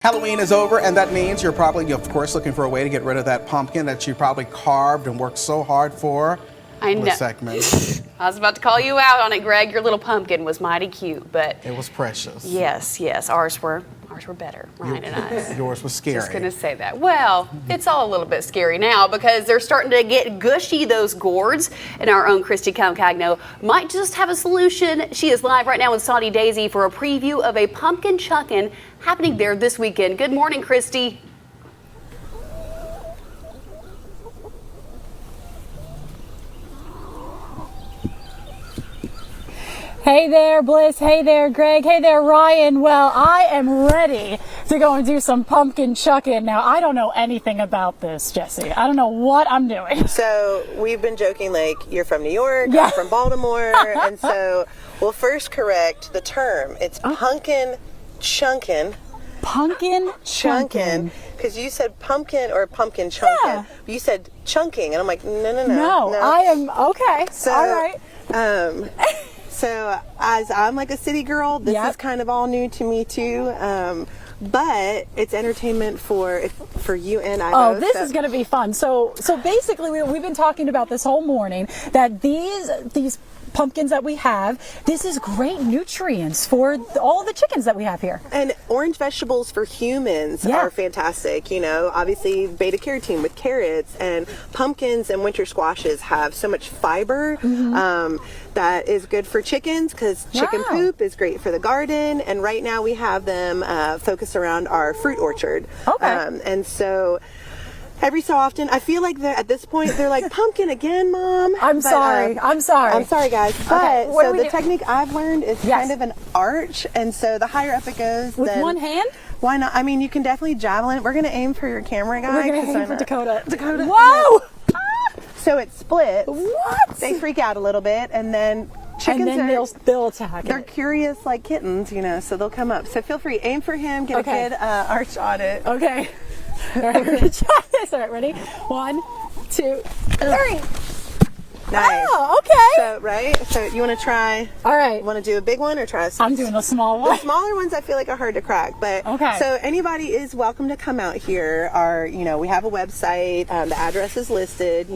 Halloween is over, and that means you're probably, of course, looking for a way to get rid of that pumpkin that you probably carved and worked so hard for. I know. Segment. I was about to call you out on it, Greg. Your little pumpkin was mighty cute, but it was precious. Yes. Ours were better, Ryan and I. Yours was scary. Just gonna say that. Well, it's all a little bit scary now because they're starting to get gushy, those gourds, and our own Christy Calcagno might just have a solution. She is live right now with Soddy Daisy for a preview of a pumpkin Chunkin happening there this weekend. Good morning, Christy. Hey there, Bliss. Hey there, Greg. Hey there, Ryan. Well, I am ready to go and do some pumpkin chucking. Now, I don't know anything about this, Jesse. I don't know what I'm doing. So we've been joking like you're from New York, I'm from Baltimore, and so we'll first correct the term. It's pumpkin chunkin. Pumpkin chunkin. Because you said pumpkin or pumpkin chunkin. Yeah. You said chunking, and I'm like, no. No, I am, okay, so, all right. So as I'm like a city girl, this is kind of all new to me too. But it's entertainment for you and I. Oh, this is going to be fun. So basically, we've been talking about this whole morning that these pumpkins that we have, this is great nutrients for all the chickens that we have here. And orange vegetables for humans are fantastic. You know, obviously beta carotene with carrots, and pumpkins and winter squashes have so much fiber. That is good for chickens because chicken poop is great for the garden. And right now we have them focused around our fruit orchard. Okay. And so every so often, I feel like at this point they're like, pumpkin again, Mom. I'm sorry, I'm sorry, guys. But so the technique I've learned is kind of an arch, and so the higher up it goes, with one hand. Why not? I mean, you can definitely javelin. We're gonna aim for your camera guy. We're gonna aim for Dakota. Whoa! So it splits. What? They freak out a little bit, and then chickens they'll attack. They're curious like kittens, you know, so they'll come up. So feel free, aim for him, get a good arch on it. Okay. All right, we're gonna try this. All right, ready? 1, 2, 3. Nice. Oh, okay. So you want to try? All right. Want to do a big one or try a small? I'm doing a small one. The smaller ones I feel like are hard to crack, but so anybody is welcome to come out here. We have a website. The address is listed.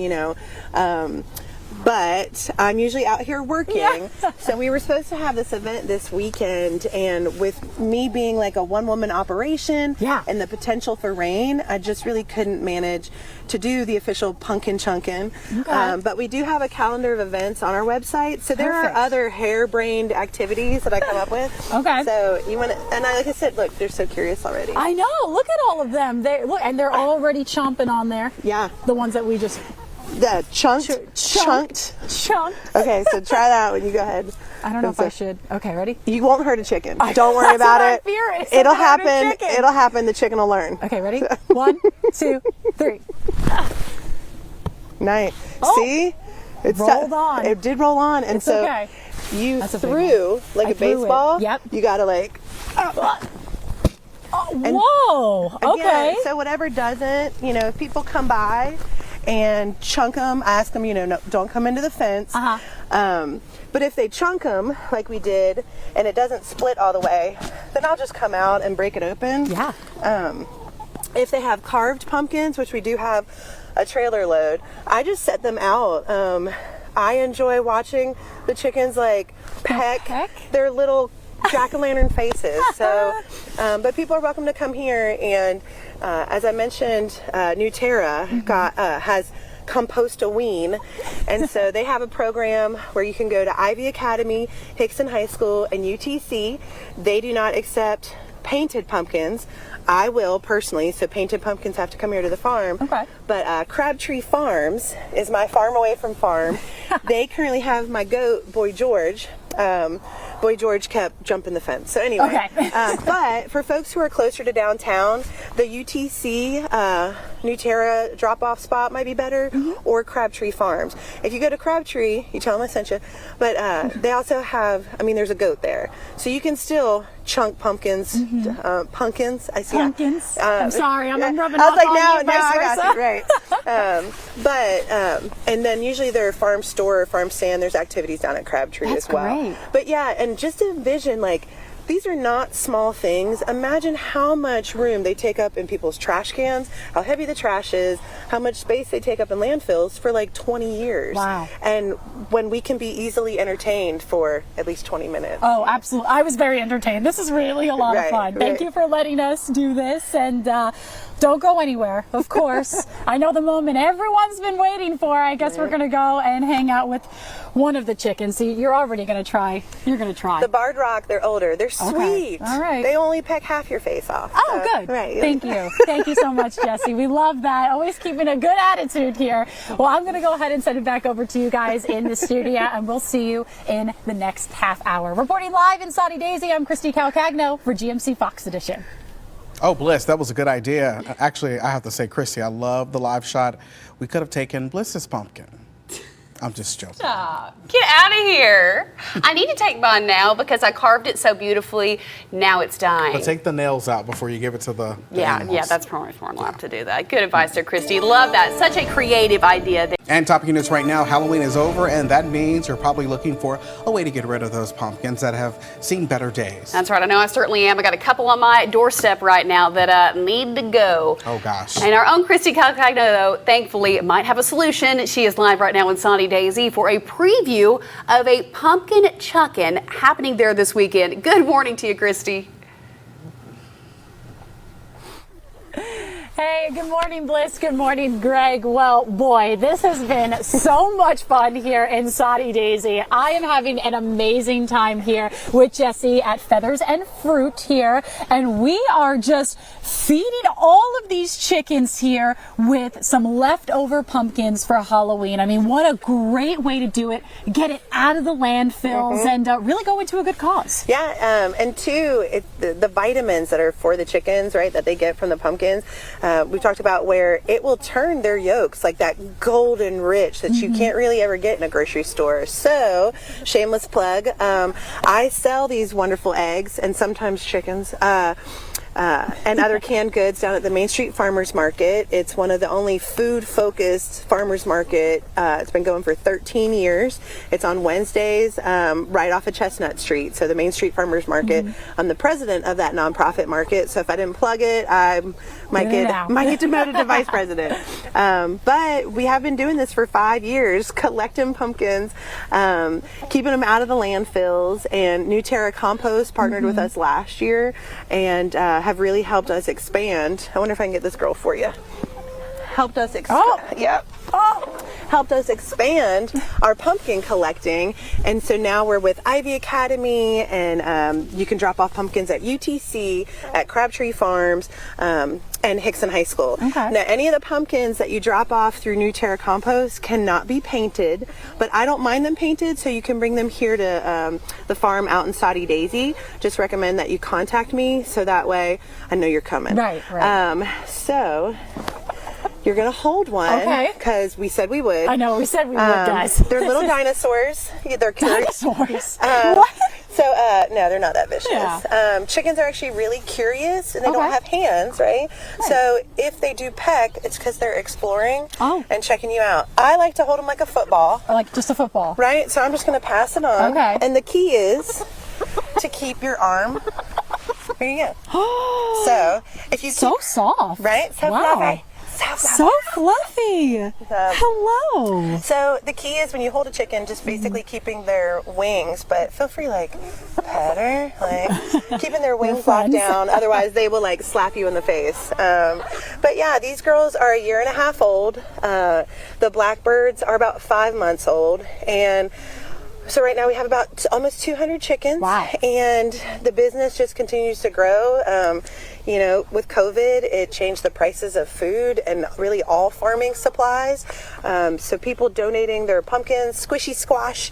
But I'm usually out here working. So we were supposed to have this event this weekend, and with me being like a one-woman operation and the potential for rain, I just really couldn't manage to do the official pumpkin chunkin. But we do have a calendar of events on our website. So there are other harebrained activities that I come up with. Okay. So you want to, and like I said, look, they're so curious already. I know. Look at all of them. They're already chomping on there. Yeah. The ones that we just... The chunked. Okay, so try that when you go ahead. I don't know if I should. Okay, ready? You won't hurt a chicken. Don't worry about it. It'll happen. It'll happen. The chicken will learn. Okay, ready? 1, 2, 3. Nice. See? It rolled on. It did roll on, and so you threw like a baseball. Yep. You gotta like. Whoa. Okay. So whatever doesn't, if people come by and chunk them, ask them, no, don't come into the fence. But if they chunk them like we did and it doesn't split all the way, then I'll just come out and break it open. If they have carved pumpkins, which we do have a trailer load, I just set them out. I enjoy watching the chickens like peck their little jack-o'-lantern faces. So, but people are welcome to come here, and as I mentioned, Nuterra has Compost-a-Ween, and so they have a program where you can go to Ivy Academy, Hickson High School, and UTC. They do not accept painted pumpkins. I will personally, so painted pumpkins have to come here to the farm. But Crabtree Farms is my farm away from farm. They currently have my goat, Boy George. Boy George kept jumping the fence. So anyway, but for folks who are closer to downtown, the UTC Nuterra drop-off spot might be better, or Crabtree Farms. If you go to Crabtree, you tell them I sent you, but they also have, there's a goat there. So you can still chunk pumpkins, pumpkins. I see. Pumpkins. I'm sorry, I'm rubbing I off was like, on you, now I got you, right. And then usually their farm store or farm stand, there's activities down at Crabtree as well. Great. But yeah, and just envision like these are not small things. Imagine how much room they take up in people's trash cans, how heavy the trash is, how much space they take up in landfills for like 20 years. Wow. And when we can be easily entertained for at least 20 minutes. Oh, absolutely. I was very entertained. This is really a lot of Right, fun. Thank right. you for letting us do this. And don't go anywhere, of course. I know the moment everyone's been waiting for. I guess we're going to go and hang out with one of the chickens. See, you're already going to try. You're going to try. The barred rock, they're older. They're sweet. All right. They only peck half your face off. Oh, so, good. Right. Thank you. Thank you so much, Jesse. We love that. Always keeping a good attitude here. Well, I'm going to go ahead and send it back over to you guys in the studio, and we'll see you in the next half hour. Reporting live in Soddy Daisy, I'm Christy Calcagno for GMC Fox Edition. Oh, Bliss, that was a good idea. Actually, I have to say, Christy, I love the live shot. We could have taken Bliss's pumpkin. I'm just joking. Get out of here. I need to take mine now because I carved it so beautifully. Now it's dying. But take the nails out before you give it to the animals. that's probably smart. I'll have to do that. Good advice there, Christy. Love that. Such a creative idea. And top units right now, Halloween is over, and that means you're probably looking for a way to get rid of those pumpkins that have seen better days. That's right. I know I certainly am. I got a couple on my doorstep right now that need to go. Oh, gosh. And our own Christy Calcagno, though, thankfully, might have a solution. She is live right now in Soddy Daisy for a preview of a pumpkin chuckin' happening there this weekend. Good morning to you, Christy. Hey, good morning, Bliss. Good morning, Greg. Well, boy, this has been so much fun here in Soddy Daisy. I am having an amazing time here with Jesse at Feathers and Fruit here, and we are just feeding all of these chickens here with some leftover pumpkins for Halloween. I mean, what a great way to do it. Get it out of the landfills and really go into a good cause. Yeah, and two, the vitamins that are for the chickens, right, that they get from the pumpkins, we've talked about where it will turn their yolks like that golden rich that you can't really ever get in a grocery store. So, shameless plug, I sell these wonderful eggs and sometimes chickens. And other canned goods down at the Main Street Farmers Market. It's one of the only food-focused farmers market. It's been going for 13 years. It's on Wednesdays, right off of Chestnut Street. So the Main Street Farmers Market. I'm the president of that nonprofit market. So if I didn't plug it, I might get demoted to vice president. But we have been doing this for 5 years, collecting pumpkins, keeping them out of the landfills. And New Terra Compost partnered with us last year, and have really helped us expand. I wonder if I can get this girl for you. Helped us helped us expand our pumpkin collecting, and so now we're with Ivy Academy, and you can drop off pumpkins at UTC, at Crabtree Farms, and Hickson High School. Okay. Now, any of the pumpkins that you drop off through New Terra Compost cannot be painted, but I don't mind them painted, so you can bring them here to the farm out in Soddy Daisy. Just recommend that you contact me, so that way I know you're coming. Right. So you're gonna hold one, okay? Because we said we would. I know we said we would, guys. They're little dinosaurs. They're curious. Dinosaurs. What? So no, they're not that vicious. Yeah. Chickens are actually really curious, and they don't have hands, right? So if they do peck, it's because they're exploring and checking you out. I like to hold them like a football. Like just a football. Right. So I'm just gonna pass it on. Okay. And the key is to keep your arm. Here you go. So if you So soft. right, so wow. fluffy. So fluffy. Hello. So the key is when you hold a chicken, just basically keeping their wings, but feel free like pet her, like keeping their wings locked down. Otherwise, they will like slap you in the face. But yeah, these girls are 1.5 years old. The blackbirds are about 5 months old, and so right now we have about almost 200 chickens. Wow. And the business just continues to grow. You know, with COVID, it changed the prices of food and really all farming supplies. So people donating their pumpkins, squishy squash,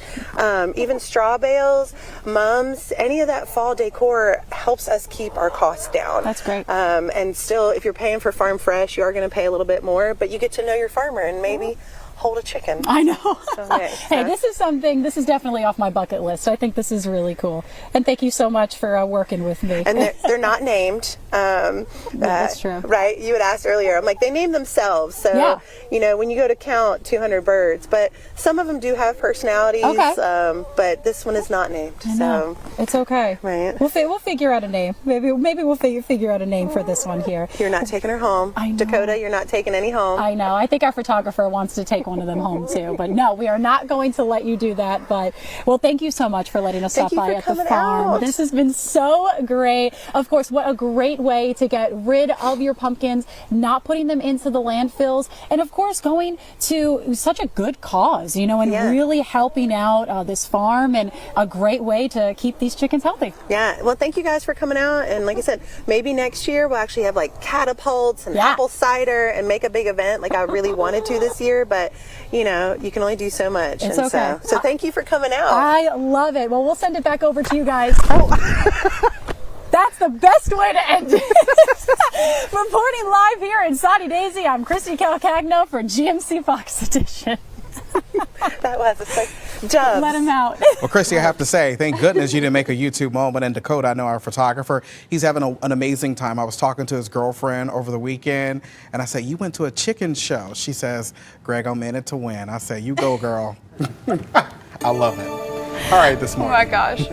even straw bales, mums, any of that fall decor helps us keep our costs down. That's great. And still, if you're paying for farm fresh, you are going to pay a little bit more, but you get to know your farmer and maybe hold a chicken. I know. Okay, Hey, this is definitely off my bucket list. I think this is really cool. And thank you so much for working with me. And they're not named. That's true. Right? You had asked earlier. I'm like, they name themselves. So, Yeah. you know, when you go to count 200 birds, but some of them do have personalities. Okay. But this one is not named. No, it's okay. Right. We'll figure out a name. Maybe we'll figure out a name for this one here. You're not taking her home. I know. Dakota, you're not taking any home. I know. I think our photographer wants to take one of them home too. But no, we are not going to let you do that. But well, thank you so much for letting us Thank stop you by for at the coming farm. out. This has been so great. Of course, what a great way to get rid of your pumpkins, not putting them into the landfills, and of course going to such a good cause, you know, and Yeah. really helping out this farm, and a great way to keep these chickens healthy. Yeah, well, thank you guys for coming out. And like I said, maybe next year we'll actually have like catapults and Yeah. apple cider and make a big event like I really wanted to this year. But, you know, you can only do so much. It's and okay. So thank you for coming out. I love it. Well, we'll send it back over to you guys. That's the best way to end it. Reporting live here in Soddy Daisy, I'm Christy Calcagno for GMC Fox Edition. That was a sick job. Let him out. Well, Christy, I have to say, thank goodness you didn't make a YouTube moment. And Dakota, I know our photographer, he's having an amazing time. I was talking to his girlfriend over the weekend, and I said, you went to a chicken show. She says, Greg, I'm in it to win. I said, you go, girl. I love it. All right, this Oh morning. my gosh.